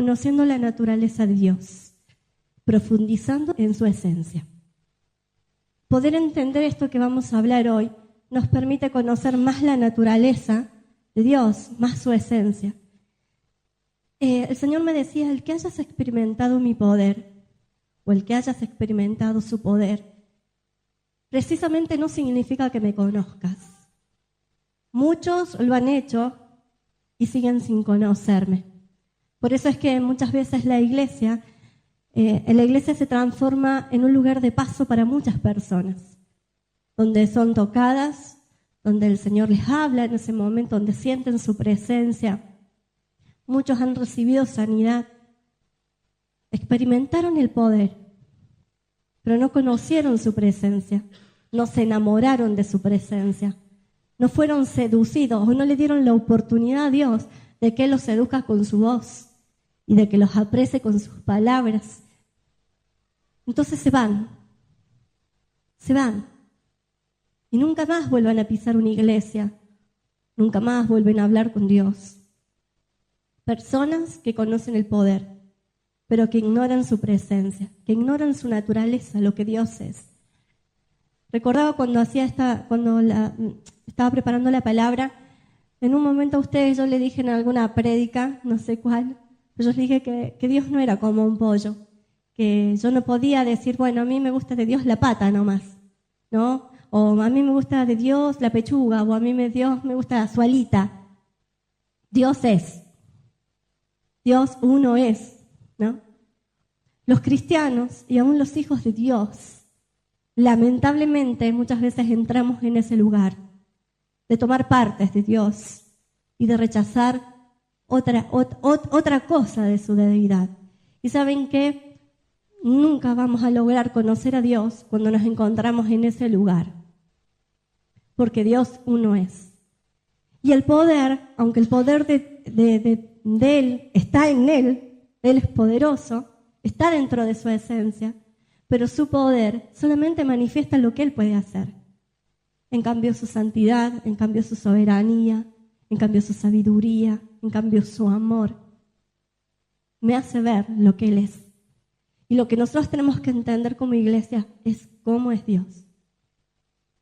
conociendo la naturaleza de Dios, profundizando en su esencia. Poder entender esto que vamos a hablar hoy nos permite conocer más la naturaleza de Dios, más su esencia. El Señor me decía, el que hayas experimentado mi poder, o el que hayas experimentado su poder, precisamente no significa que me conozcas. Muchos lo han hecho y siguen sin conocerme. Por eso es que muchas veces la iglesia se transforma en un lugar de paso para muchas personas, donde son tocadas, donde el Señor les habla en ese momento, donde sienten su presencia. Muchos han recibido sanidad, experimentaron el poder, pero no conocieron su presencia, no se enamoraron de su presencia, no fueron seducidos o no le dieron la oportunidad a Dios de que Él los seduzca con su voz y de que los aprecie con sus palabras. Entonces se van y nunca más vuelven a pisar una iglesia, nunca más vuelven a hablar con Dios. Personas que conocen el poder, pero que ignoran su presencia, que ignoran su naturaleza, lo que Dios es. Recordaba cuando estaba preparando la palabra, en un momento a ustedes yo le dije en alguna prédica, no sé cuál, pero yo les dije que Dios no era como un pollo, que yo no podía decir, bueno, a mí me gusta de Dios la pata nomás, ¿no? O a mí me gusta de Dios la pechuga, o a mí Dios me gusta su alita. Dios es. Dios uno es, ¿no? Los cristianos y aún los hijos de Dios, lamentablemente muchas veces entramos en ese lugar de tomar partes de Dios y de rechazar otra cosa de su deidad. Y saben que nunca vamos a lograr conocer a Dios cuando nos encontramos en ese lugar, porque Dios uno es. Y el poder, aunque el poder de Él está en Él es poderoso, está dentro de su esencia, pero su poder solamente manifiesta lo que Él puede hacer. En cambio su santidad, en cambio su soberanía, en cambio su sabiduría, en cambio su amor, me hace ver lo que Él es. Y lo que nosotros tenemos que entender como iglesia es cómo es Dios.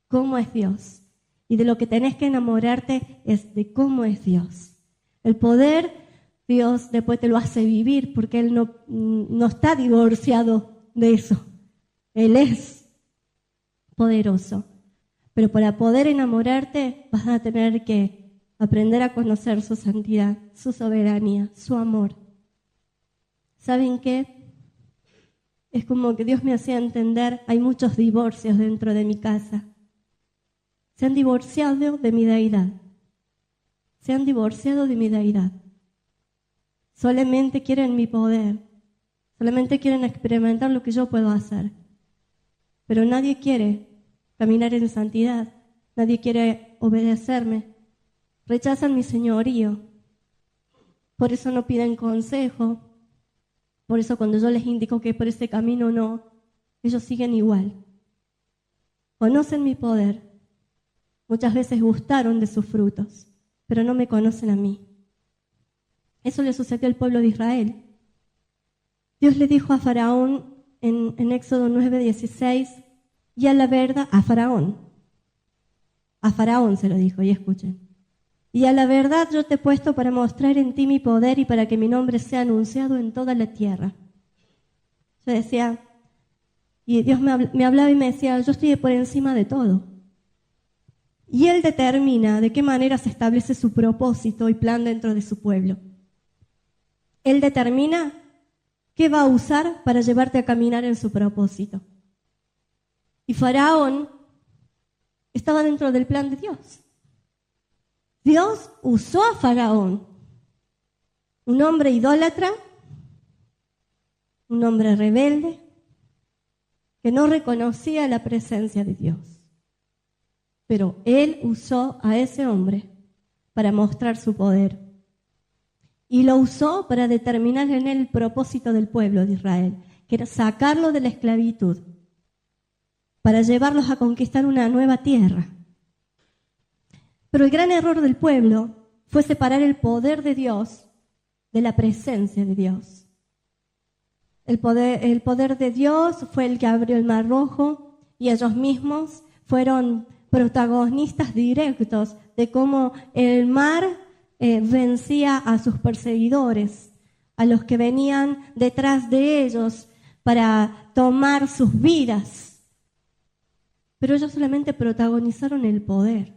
Cómo es Dios. Y de lo que tenés que enamorarte es de cómo es Dios. El poder, Dios después te lo hace vivir porque Él no está divorciado de eso. Él es poderoso. Pero para poder enamorarte vas a tener que aprender a conocer su santidad, su soberanía, su amor. ¿Saben qué? Es como que Dios me hacía entender, hay muchos divorcios dentro de mi casa. Se han divorciado de mi deidad. Se han divorciado de mi deidad. Solamente quieren mi poder. Solamente quieren experimentar lo que yo puedo hacer. Pero nadie quiere caminar en santidad. Nadie quiere obedecerme. Rechazan mi señorío. Por eso no piden consejo. Por eso cuando yo les indico que por ese camino no, ellos siguen igual. Conocen mi poder. Muchas veces gustaron de sus frutos, pero no me conocen a mí. Eso le sucedió al pueblo de Israel. Dios le dijo a Faraón en Éxodo 9:16, y a la verdad, a Faraón se lo dijo, y escuchen. Y a la verdad yo te he puesto para mostrar en ti mi poder y para que mi nombre sea anunciado en toda la tierra. Yo decía, y Dios me hablaba y me decía, yo estoy por encima de todo. Y Él determina de qué manera se establece su propósito y plan dentro de su pueblo. Él determina qué va a usar para llevarte a caminar en su propósito. Y Faraón estaba dentro del plan de Dios. Dios usó a Faraón, un hombre idólatra, un hombre rebelde, que no reconocía la presencia de Dios. Pero Él usó a ese hombre para mostrar su poder. Y lo usó para determinar en él el propósito del pueblo de Israel, que era sacarlo de la esclavitud, para llevarlos a conquistar una nueva tierra. Pero el gran error del pueblo fue separar el poder de Dios de la presencia de Dios. El poder de Dios fue el que abrió el Mar Rojo y ellos mismos fueron protagonistas directos de cómo el mar vencía a sus perseguidores, a los que venían detrás de ellos para tomar sus vidas. Pero ellos solamente protagonizaron el poder.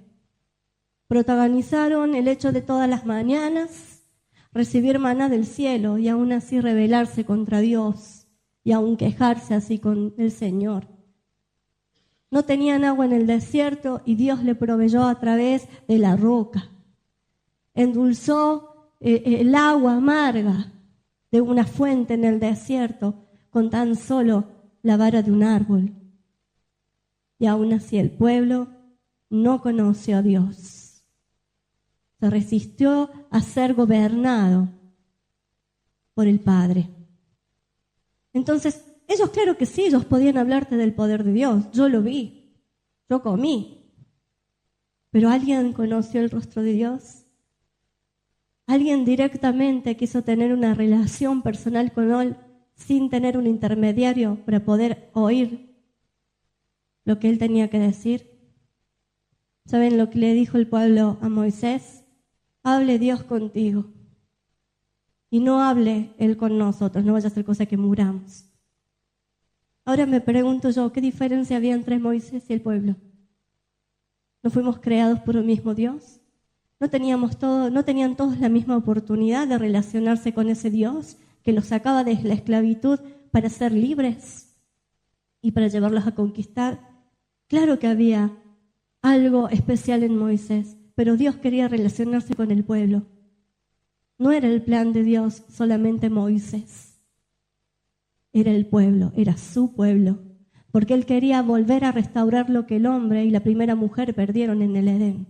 Protagonizaron el hecho de todas las mañanas recibir maná del cielo y aún así rebelarse contra Dios y aún quejarse así con el Señor. No tenían agua en el desierto y Dios le proveyó a través de la roca. Endulzó el agua amarga de una fuente en el desierto con tan solo la vara de un árbol. Y aún así el pueblo no conoció a Dios. Se resistió a ser gobernado por el Padre. Entonces, ellos claro que sí, ellos podían hablarte del poder de Dios. Yo lo vi, yo comí. Pero ¿alguien conoció el rostro de Dios? ¿Alguien directamente quiso tener una relación personal con Él sin tener un intermediario para poder oír lo que Él tenía que decir? ¿Saben lo que le dijo el pueblo a Moisés? Hable Dios contigo y no hable Él con nosotros, no vaya a ser cosa que muramos. Ahora me pregunto yo, ¿qué diferencia había entre Moisés y el pueblo? ¿No fuimos creados por un mismo Dios? ¿No tenían todos la misma oportunidad de relacionarse con ese Dios que los sacaba de la esclavitud para ser libres y para llevarlos a conquistar? Claro que había algo especial en Moisés, pero Dios quería relacionarse con el pueblo. No era el plan de Dios solamente Moisés. Era el pueblo, era su pueblo, porque Él quería volver a restaurar lo que el hombre y la primera mujer perdieron en el Edén.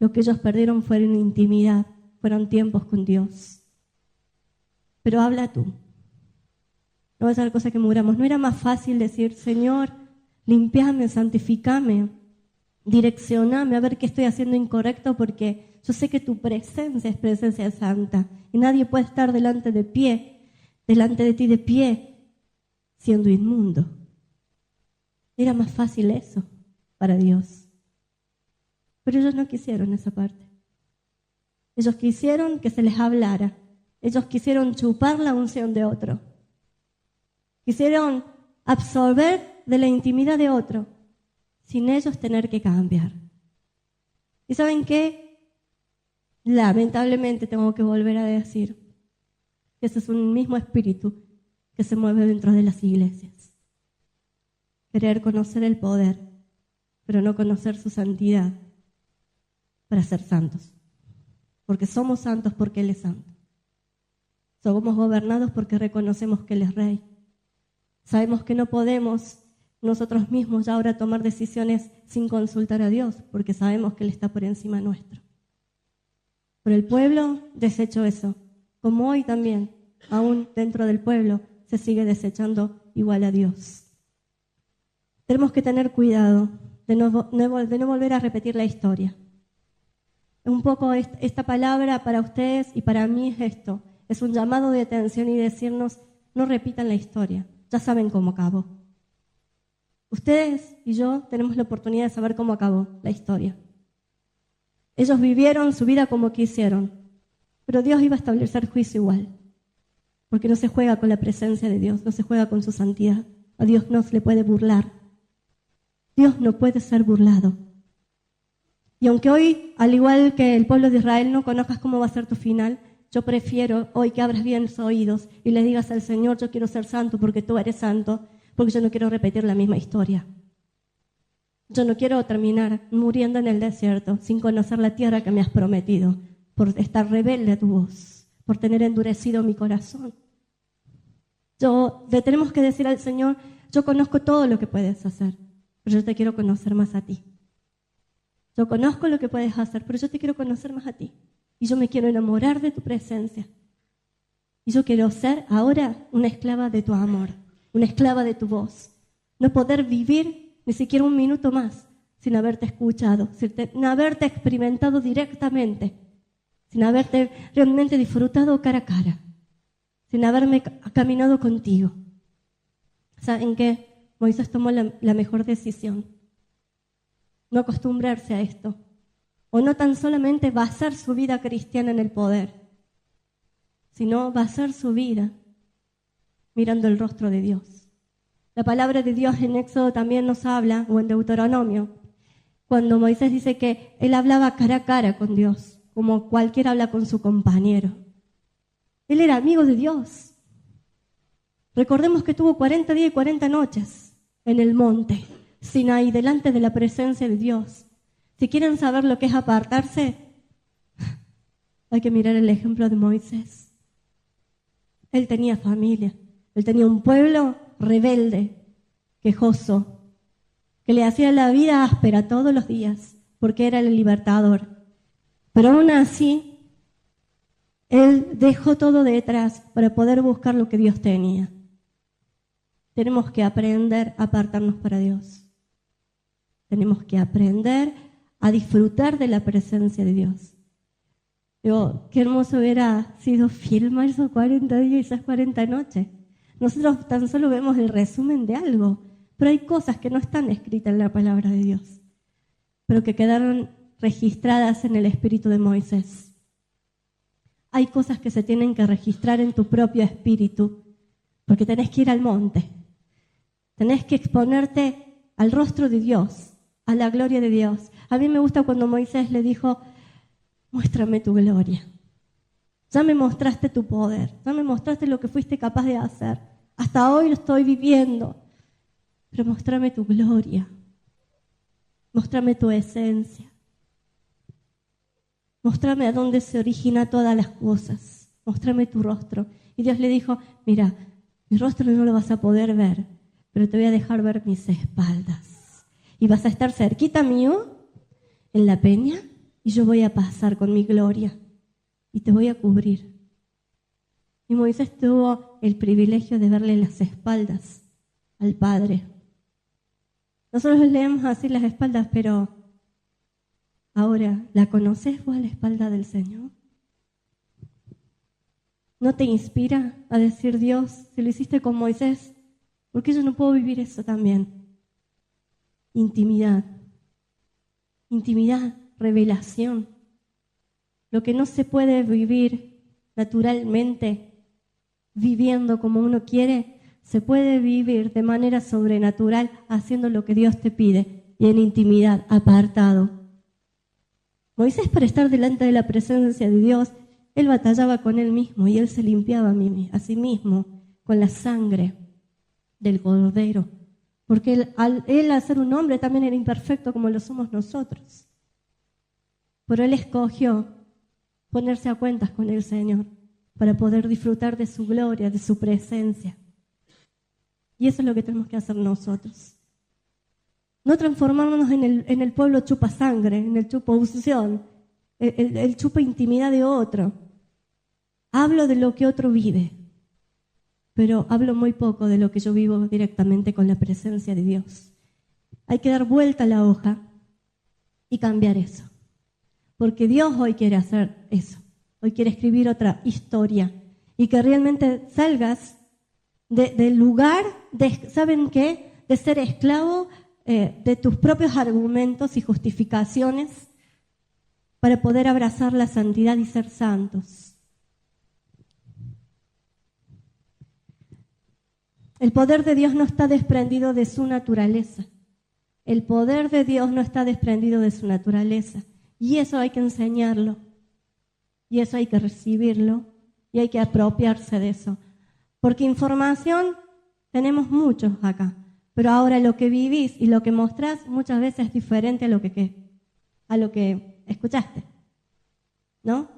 Lo que ellos perdieron fueron intimidad, fueron tiempos con Dios. Pero habla tú. No va a ser cosa que muramos. ¿No era más fácil decir, Señor, limpiame, santificame, direccioname a ver qué estoy haciendo incorrecto, porque yo sé que tu presencia es presencia santa y nadie puede estar delante de ti de pie, siendo inmundo? Era más fácil eso para Dios. Pero ellos no quisieron esa parte. Ellos quisieron que se les hablara. Ellos quisieron chupar la unción de otro. Quisieron absorber de la intimidad de otro, sin ellos tener que cambiar. ¿Y saben qué? Lamentablemente tengo que volver a decir que ese es un mismo espíritu que se mueve dentro de las iglesias. Querer conocer el poder, pero no conocer su santidad para ser santos. Porque somos santos porque Él es santo. Somos gobernados porque reconocemos que Él es Rey. Sabemos que no podemos nosotros mismos ya ahora tomar decisiones sin consultar a Dios, porque sabemos que Él está por encima nuestro. Pero el pueblo desechó eso, como hoy también, aún dentro del pueblo, se sigue desechando igual a Dios. Tenemos que tener cuidado de no volver a repetir la historia. Un poco esta palabra para ustedes y para mí es esto, es un llamado de atención y decirnos, no repitan la historia, ya saben cómo acabó. Ustedes y yo tenemos la oportunidad de saber cómo acabó la historia. Ellos vivieron su vida como quisieron, pero Dios iba a establecer juicio igual, porque no se juega con la presencia de Dios, no se juega con su santidad. A Dios no se le puede burlar. Dios no puede ser burlado. Y aunque hoy, al igual que el pueblo de Israel, no conozcas cómo va a ser tu final, yo prefiero hoy que abras bien los oídos y le digas al Señor, yo quiero ser santo porque tú eres santo, porque yo no quiero repetir la misma historia. Yo no quiero terminar muriendo en el desierto sin conocer la tierra que me has prometido, por estar rebelde a tu voz, por tener endurecido mi corazón. Le tenemos que decir al Señor, yo conozco todo lo que puedes hacer, pero yo te quiero conocer más a ti. Yo conozco lo que puedes hacer, pero yo te quiero conocer más a ti. Y yo me quiero enamorar de tu presencia. Y yo quiero ser ahora una esclava de tu amor, una esclava de tu voz. No poder vivir ni siquiera un minuto más sin haberte escuchado, sin haberte experimentado directamente sin haberte realmente disfrutado cara a cara, sin haberme caminado contigo. ¿Saben qué? Moisés tomó la mejor decisión. No acostumbrarse a esto. O no tan solamente basar su vida cristiana en el poder, sino basar su vida mirando el rostro de Dios. La palabra de Dios en Éxodo también nos habla, o en Deuteronomio, cuando Moisés dice que él hablaba cara a cara con Dios, como cualquiera habla con su compañero. Él era amigo de Dios. Recordemos que tuvo 40 días y 40 noches en el monte Sinaí, delante de la presencia de Dios. Si quieren saber lo que es apartarse, hay que mirar el ejemplo de Moisés. Él tenía familia, él tenía un pueblo rebelde, quejoso, que le hacía la vida áspera todos los días, porque era el libertador. Pero aún así, él dejó todo detrás para poder buscar lo que Dios tenía. Tenemos que aprender a apartarnos para Dios. Tenemos que aprender a disfrutar de la presencia de Dios. Digo, qué hermoso hubiera sido filmar esos 40 días y esas 40 noches. Nosotros tan solo vemos el resumen de algo, pero hay cosas que no están escritas en la palabra de Dios, pero que quedaron registradas en el espíritu de Moisés. Hay cosas que se tienen que registrar en tu propio espíritu, porque tenés que ir al monte. Tenés que exponerte al rostro de Dios, a la gloria de Dios. A mí me gusta cuando Moisés le dijo, muéstrame tu gloria. Ya me mostraste tu poder, ya me mostraste lo que fuiste capaz de hacer. Hasta hoy lo estoy viviendo, pero muéstrame tu gloria. Muéstrame tu esencia. Muéstrame a dónde se origina todas las cosas. Muéstrame tu rostro. Y Dios le dijo, mira, mi rostro no lo vas a poder ver, pero te voy a dejar ver mis espaldas. Y vas a estar cerquita mío, en la peña, y yo voy a pasar con mi gloria y te voy a cubrir. Y Moisés tuvo el privilegio de verle las espaldas al Padre. Nosotros leemos así las espaldas, pero ahora, ¿la conoces vos a la espalda del Señor? ¿No te inspira a decir, Dios, si lo hiciste con Moisés, ¿por qué yo no puedo vivir eso también? Intimidad, revelación. Lo que no se puede vivir naturalmente, viviendo como uno quiere, se puede vivir de manera sobrenatural, haciendo lo que Dios te pide, y en intimidad, apartado. Moisés, para estar delante de la presencia de Dios, él batallaba con él mismo y él se limpiaba a sí mismo con la sangre del Cordero. Porque él al ser un hombre también era imperfecto como lo somos nosotros. Pero él escogió ponerse a cuentas con el Señor para poder disfrutar de su gloria, de su presencia. Y eso es lo que tenemos que hacer nosotros. No transformarnos en el pueblo chupa sangre, en el chupa unción, el chupa intimidad de otro. Hablo de lo que otro vive, pero hablo muy poco de lo que yo vivo directamente con la presencia de Dios. Hay que dar vuelta a la hoja y cambiar eso. Porque Dios hoy quiere hacer eso. Hoy quiere escribir otra historia. Y que realmente salgas del lugar de, ¿saben qué? De ser esclavo de tus propios argumentos y justificaciones para poder abrazar la santidad y ser santos. El poder de Dios no está desprendido de su naturaleza. El poder de Dios no está desprendido de su naturaleza. Y eso hay que enseñarlo. Y eso hay que recibirlo. Y hay que apropiarse de eso. Porque información tenemos muchos acá. Pero ahora lo que vivís y lo que mostrás muchas veces es diferente a lo que escuchaste. ¿No?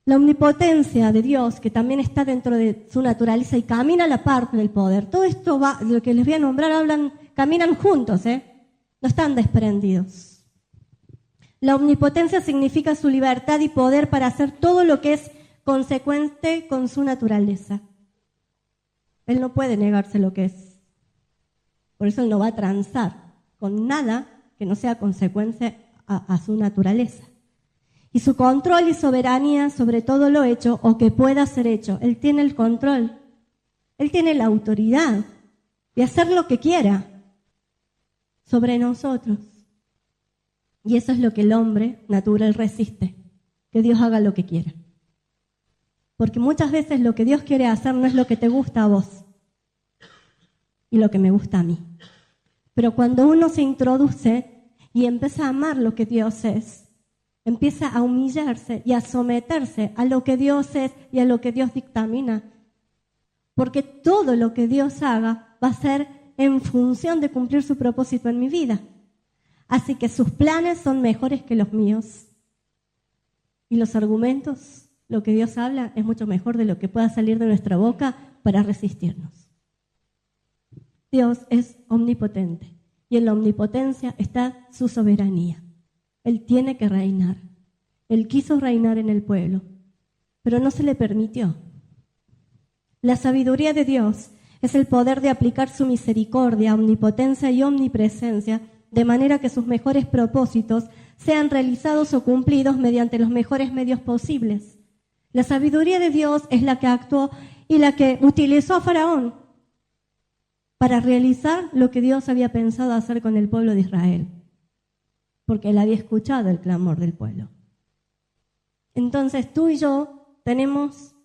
La omnipotencia de Dios, que también está dentro de su naturaleza y camina a la parte del poder. Todo esto lo que les voy a nombrar, caminan juntos, no están desprendidos. La omnipotencia significa su libertad y poder para hacer todo lo que es consecuente con su naturaleza. Él no puede negarse lo que es. Por eso él no va a transar con nada que no sea consecuencia a su naturaleza. y su control y soberanía sobre todo lo hecho o que pueda ser hecho. Él tiene el control, Él tiene la autoridad de hacer lo que quiera sobre nosotros. Y eso es lo que el hombre natural resiste, que Dios haga lo que quiera. Porque muchas veces lo que Dios quiere hacer no es lo que te gusta a vos y lo que me gusta a mí. Pero cuando uno se introduce y empieza a amar lo que Dios es, empieza a humillarse y a someterse a lo que Dios es y a lo que Dios dictamina. Porque todo lo que Dios haga va a ser en función de cumplir su propósito en mi vida. Así que sus planes son mejores que los míos. Y los argumentos, lo que Dios habla, es mucho mejor de lo que pueda salir de nuestra boca para resistirnos. Dios es omnipotente y en la omnipotencia está su soberanía. Él tiene que reinar. Él quiso reinar en el pueblo, pero no se le permitió. La sabiduría de Dios es el poder de aplicar su misericordia, omnipotencia y omnipresencia de manera que sus mejores propósitos sean realizados o cumplidos mediante los mejores medios posibles. La sabiduría de Dios es la que actuó y la que utilizó a Faraón para realizar lo que Dios había pensado hacer con el pueblo de Israel, porque él había escuchado el clamor del pueblo. Entonces tú y yo tenemos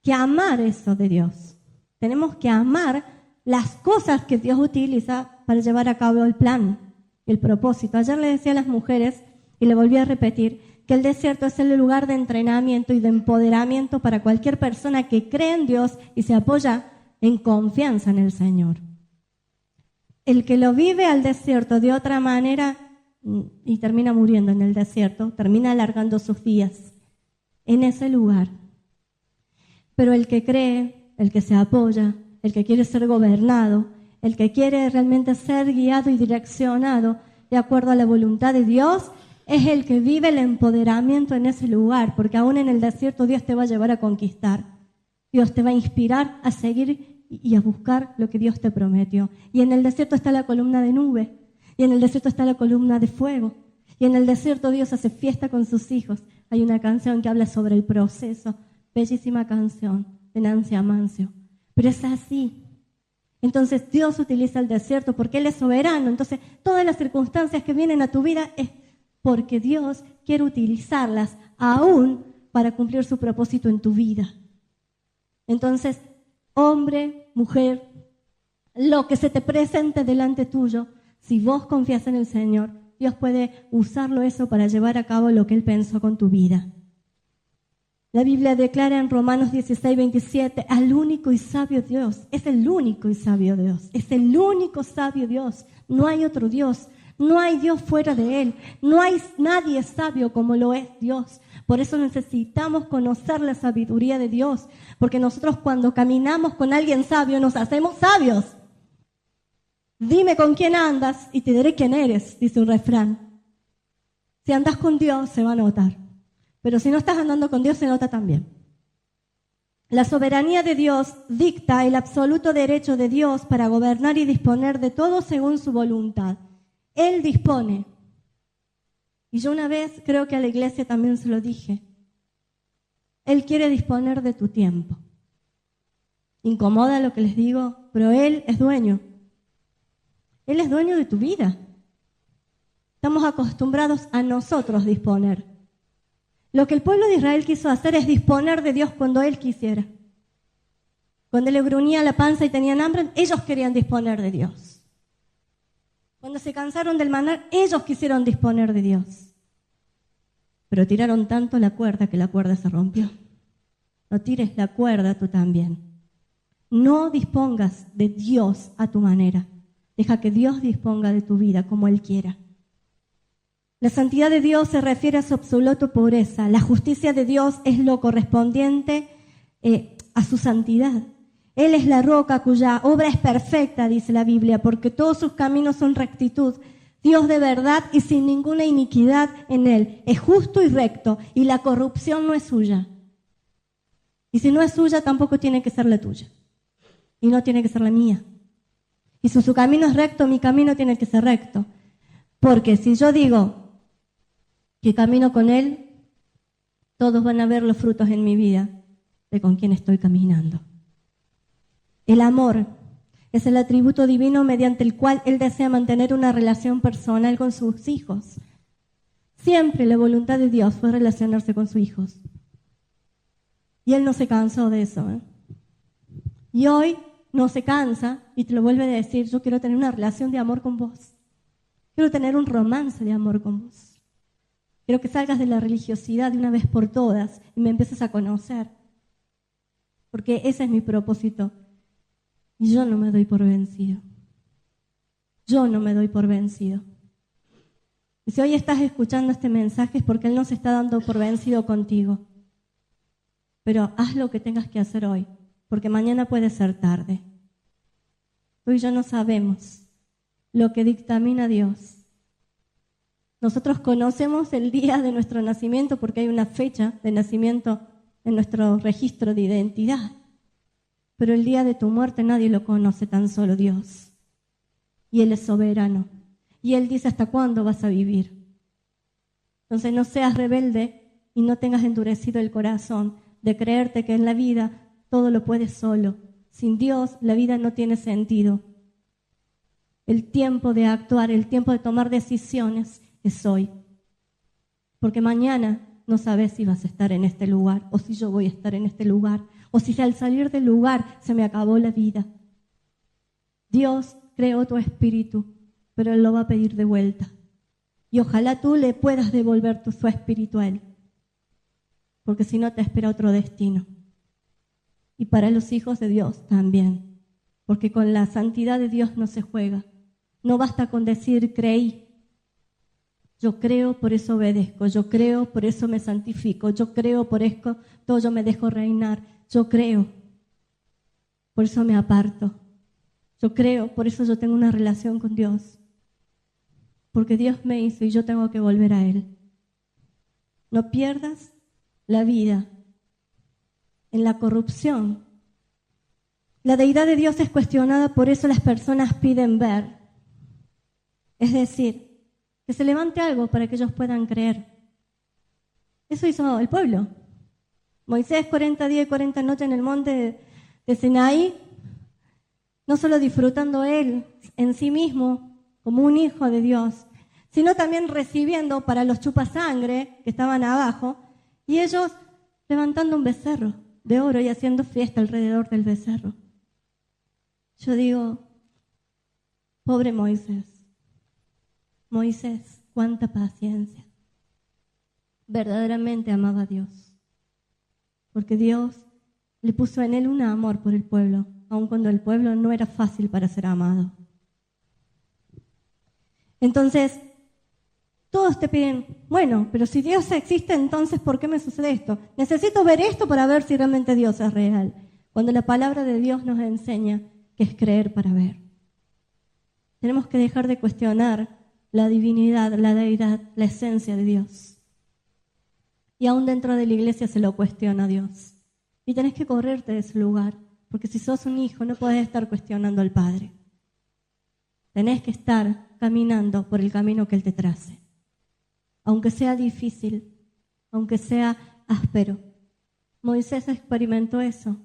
que amar eso de Dios. Tenemos que amar las cosas que Dios utiliza para llevar a cabo el plan, el propósito. Ayer le decía a las mujeres, y le volví a repetir, que el desierto es el lugar de entrenamiento y de empoderamiento para cualquier persona que cree en Dios y se apoya en confianza en el Señor. El que lo vive al desierto de otra manera y termina muriendo en el desierto, termina alargando sus días en ese lugar. Pero el que cree, el que se apoya, el que quiere ser gobernado, el que quiere realmente ser guiado y direccionado de acuerdo a la voluntad de Dios, es el que vive el empoderamiento en ese lugar, porque aún en el desierto Dios te va a llevar a conquistar. Dios te va a inspirar a seguir y a buscar lo que Dios te prometió. Y en el desierto está la columna de nube, y en el desierto está la columna de fuego, y en el desierto Dios hace fiesta con sus hijos. Hay una canción que habla sobre el proceso, bellísima canción de Nancy Amancio, pero es así. Entonces Dios utiliza el desierto porque Él es soberano. Entonces todas las circunstancias que vienen a tu vida es porque Dios quiere utilizarlas aún para cumplir su propósito en tu vida. Entonces, hombre, mujer, lo que se te presente delante tuyo, si vos confías en el Señor, Dios puede usarlo eso para llevar a cabo lo que Él pensó con tu vida. La Biblia declara en Romanos 16:27, al único y sabio Dios. Es el único y sabio Dios. Es el único sabio Dios. No hay otro Dios. No hay Dios fuera de Él. No hay nadie sabio como lo es Dios. Por eso necesitamos conocer la sabiduría de Dios. Porque nosotros cuando caminamos con alguien sabio nos hacemos sabios. Dime con quién andas y te diré quién eres, dice un refrán. Si andas con Dios se va a notar. Pero si no estás andando con Dios, se nota también. La soberanía de Dios dicta el absoluto derecho de Dios para gobernar y disponer de todo según su voluntad. Él dispone. Y yo una vez, creo que a la iglesia también se lo dije, Él quiere disponer de tu tiempo. Incomoda lo que les digo, pero Él es dueño. Él es dueño de tu vida. Estamos acostumbrados a nosotros disponer. Lo que el pueblo de Israel quiso hacer es disponer de Dios cuando Él quisiera. Cuando le gruñía la panza y tenían hambre, ellos querían disponer de Dios. Cuando se cansaron del maná, ellos quisieron disponer de Dios. Pero tiraron tanto la cuerda que la cuerda se rompió. No tires la cuerda tú también. No dispongas de Dios a tu manera. Deja que Dios disponga de tu vida como Él quiera. La santidad de Dios se refiere a su absoluta pureza. La justicia de Dios es lo correspondiente a su santidad. Él es la roca cuya obra es perfecta, dice la Biblia, porque todos sus caminos son rectitud. Dios de verdad y sin ninguna iniquidad en Él. Es justo y recto y la corrupción no es suya. Y si no es suya, tampoco tiene que ser la tuya. Y no tiene que ser la mía. Y si su camino es recto, mi camino tiene que ser recto. Porque si yo digo que camino con Él, todos van a ver los frutos en mi vida de con quién estoy caminando. El amor es el atributo divino mediante el cual Él desea mantener una relación personal con sus hijos. Siempre la voluntad de Dios fue relacionarse con sus hijos. Y Él no se cansó de eso. Y hoy no se cansa y te lo vuelve a decir: yo quiero tener una relación de amor con vos. Quiero tener un romance de amor con vos. Quiero que salgas de la religiosidad de una vez por todas y me empieces a conocer. Porque ese es mi propósito. Y yo no me doy por vencido. Yo no me doy por vencido. Y si hoy estás escuchando este mensaje es porque Él no se está dando por vencido contigo. Pero haz lo que tengas que hacer hoy, porque mañana puede ser tarde. Tú y yo no sabemos lo que dictamina Dios. Nosotros conocemos el día de nuestro nacimiento porque hay una fecha de nacimiento en nuestro registro de identidad. Pero el día de tu muerte nadie lo conoce, tan solo Dios. Y Él es soberano. Y Él dice hasta cuándo vas a vivir. Entonces no seas rebelde y no tengas endurecido el corazón de creerte que en la vida todo lo puedes solo. Sin Dios la vida no tiene sentido. El tiempo de actuar, el tiempo de tomar decisiones es hoy. Porque mañana no sabes si vas a estar en este lugar o si yo voy a estar en este lugar o si al salir del lugar se me acabó la vida. Dios creó tu espíritu, pero Él lo va a pedir de vuelta. Y ojalá tú le puedas devolver su espíritu a Él, porque si no te espera otro destino. Y para los hijos de Dios también, porque con la santidad de Dios no se juega. No basta con decir creí. Yo creo, por eso obedezco. Yo creo, por eso me santifico. Yo creo, por esto yo me dejo reinar. Yo creo, por eso me aparto. Yo creo, por eso yo tengo una relación con Dios. Porque Dios me hizo y yo tengo que volver a Él. No pierdas la vida en la corrupción. La deidad de Dios es cuestionada, por eso las personas piden ver. Es decir, que se levante algo para que ellos puedan creer. Eso hizo el pueblo. Moisés 40 días y 40 noches en el monte de Sinaí, no solo disfrutando él en sí mismo como un hijo de Dios, sino también recibiendo para los chupasangre que estaban abajo, y ellos levantando un becerro de oro y haciendo fiesta alrededor del becerro. Yo digo, pobre Moisés. Moisés, cuánta paciencia. Verdaderamente amaba a Dios. Porque Dios le puso en él un amor por el pueblo, aun cuando el pueblo no era fácil para ser amado. Entonces, todos te piden, bueno, pero si Dios existe, entonces ¿por qué me sucede esto? Necesito ver esto para ver si realmente Dios es real. Cuando la palabra de Dios nos enseña que es creer para ver. Tenemos que dejar de cuestionar la divinidad, la deidad, la esencia de Dios. Y aún dentro de la iglesia se lo cuestiona a Dios. Y tenés que correrte de ese lugar, porque si sos un hijo no podés estar cuestionando al Padre. Tenés que estar caminando por el camino que Él te trace. Aunque sea difícil, aunque sea áspero. Moisés experimentó eso.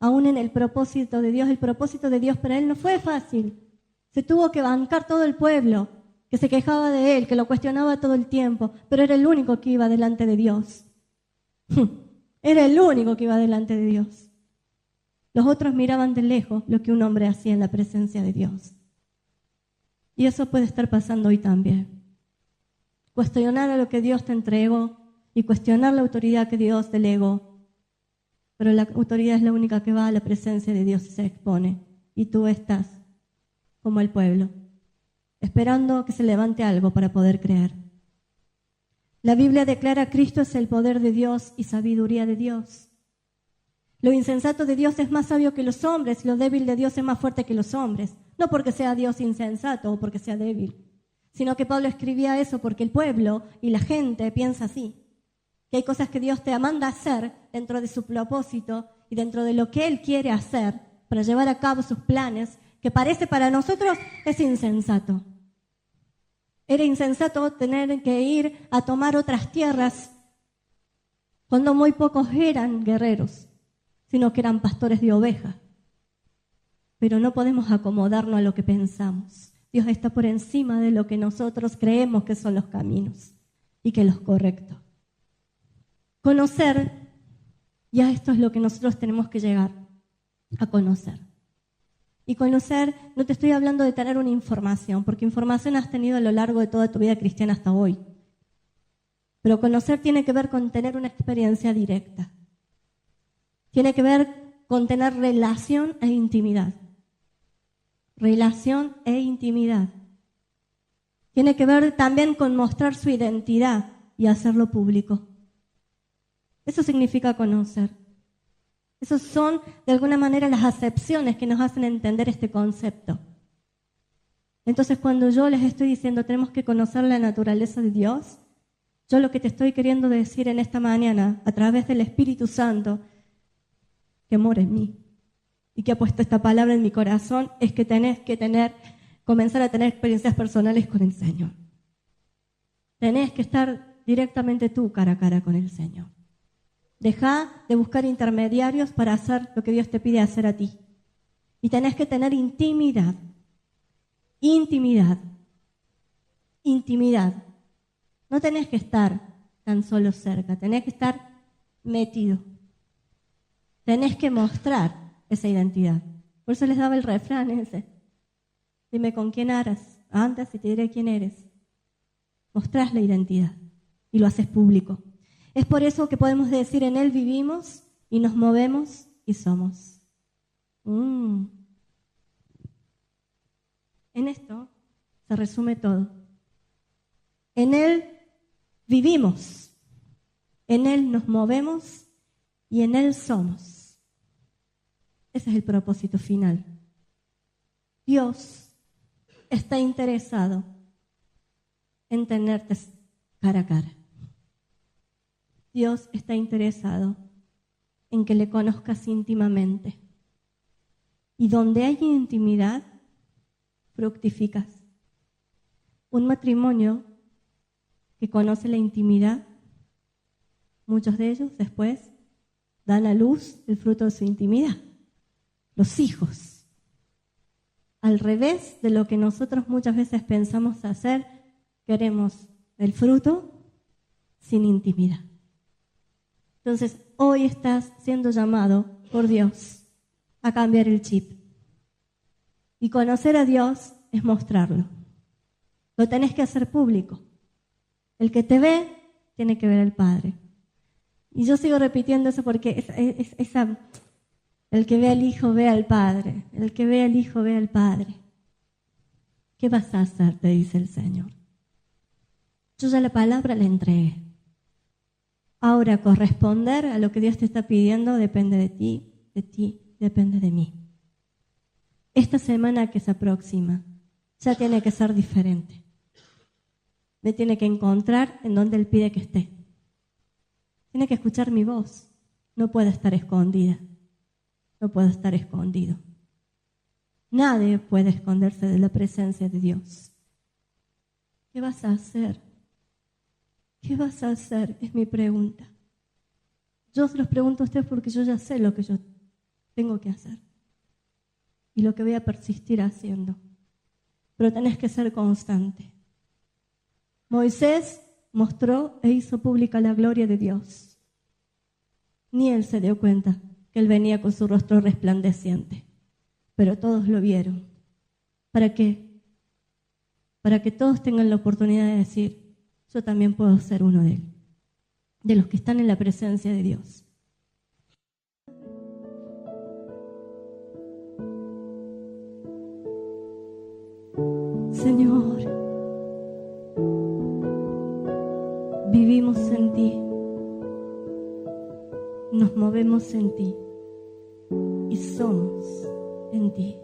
Aún en el propósito de Dios para él no fue fácil. Se tuvo que bancar todo el pueblo, que se quejaba de él, que lo cuestionaba todo el tiempo, pero era el único que iba delante de Dios. Era el único que iba delante de Dios. Los otros miraban de lejos lo que un hombre hacía en la presencia de Dios. Y eso puede estar pasando hoy también. Cuestionar a lo que Dios te entregó y cuestionar la autoridad que Dios delegó. Pero la autoridad es la única que va a la presencia de Dios y se expone. Y tú estás como el pueblo, esperando que se levante algo para poder creer. La Biblia declara: Cristo es el poder de Dios y sabiduría de Dios. Lo insensato de Dios es más sabio que los hombres y lo débil de Dios es más fuerte que los hombres. No porque sea Dios insensato o porque sea débil, sino que Pablo escribía eso porque el pueblo y la gente piensa así. Que hay cosas que Dios te manda a hacer dentro de su propósito y dentro de lo que Él quiere hacer para llevar a cabo sus planes, que parece para nosotros es insensato. Era insensato tener que ir a tomar otras tierras cuando muy pocos eran guerreros, sino que eran pastores de ovejas. Pero no podemos acomodarnos a lo que pensamos. Dios está por encima de lo que nosotros creemos que son los caminos y que los correctos. Conocer, ya esto es lo que nosotros tenemos que llegar a conocer. Y conocer, no te estoy hablando de tener una información, porque información has tenido a lo largo de toda tu vida cristiana hasta hoy. Pero conocer tiene que ver con tener una experiencia directa. Tiene que ver con tener relación e intimidad. Relación e intimidad. Tiene que ver también con mostrar su identidad y hacerlo público. Eso significa conocer. Esas son, de alguna manera, las acepciones que nos hacen entender este concepto. Entonces, cuando yo les estoy diciendo tenemos que conocer la naturaleza de Dios, yo lo que te estoy queriendo decir en esta mañana, a través del Espíritu Santo, que mora en mí y que ha puesto esta palabra en mi corazón, es que tenés que comenzar a tener experiencias personales con el Señor. Tenés que estar directamente tú cara a cara con el Señor. Dejá de buscar intermediarios para hacer lo que Dios te pide hacer a ti. Y tenés que tener intimidad. Intimidad. Intimidad. No tenés que estar tan solo cerca, tenés que estar metido. Tenés que mostrar esa identidad. Por eso les daba el refrán ese. Dime con quién andas y te diré quién eres. Mostrás la identidad y lo haces público. Es por eso que podemos decir, en Él vivimos y nos movemos y somos. En esto se resume todo. En Él vivimos, en Él nos movemos y en Él somos. Ese es el propósito final. Dios está interesado en tenerte cara a cara. Dios está interesado en que le conozcas íntimamente. Y donde hay intimidad, fructificas. Un matrimonio que conoce la intimidad, muchos de ellos después dan a luz el fruto de su intimidad, los hijos. Al revés de lo que nosotros muchas veces pensamos hacer, queremos el fruto sin intimidad. Entonces, hoy estás siendo llamado por Dios a cambiar el chip. Y conocer a Dios es mostrarlo. Lo tenés que hacer público. El que te ve, tiene que ver al Padre. Y yo sigo repitiendo eso porque el que ve al Hijo, ve al Padre. El que ve al Hijo, ve al Padre. ¿Qué vas a hacer?, te dice el Señor. Yo ya la palabra la entregué. Ahora, corresponder a lo que Dios te está pidiendo depende de ti, depende de mí. Esta semana que se aproxima ya tiene que ser diferente. Me tiene que encontrar en donde Él pide que esté. Tiene que escuchar mi voz. No puedo estar escondida. No puedo estar escondido. Nadie puede esconderse de la presencia de Dios. ¿Qué vas a hacer? ¿Qué vas a hacer? Es mi pregunta. Yo se los pregunto a ustedes porque yo ya sé lo que yo tengo que hacer y lo que voy a persistir haciendo. Pero tenés que ser constante. Moisés mostró e hizo pública la gloria de Dios. Ni él se dio cuenta que él venía con su rostro resplandeciente, pero todos lo vieron. ¿Para qué? Para que todos tengan la oportunidad de decir: yo también puedo ser uno de los que están en la presencia de Dios. Señor, vivimos en ti, nos movemos en ti y somos en ti.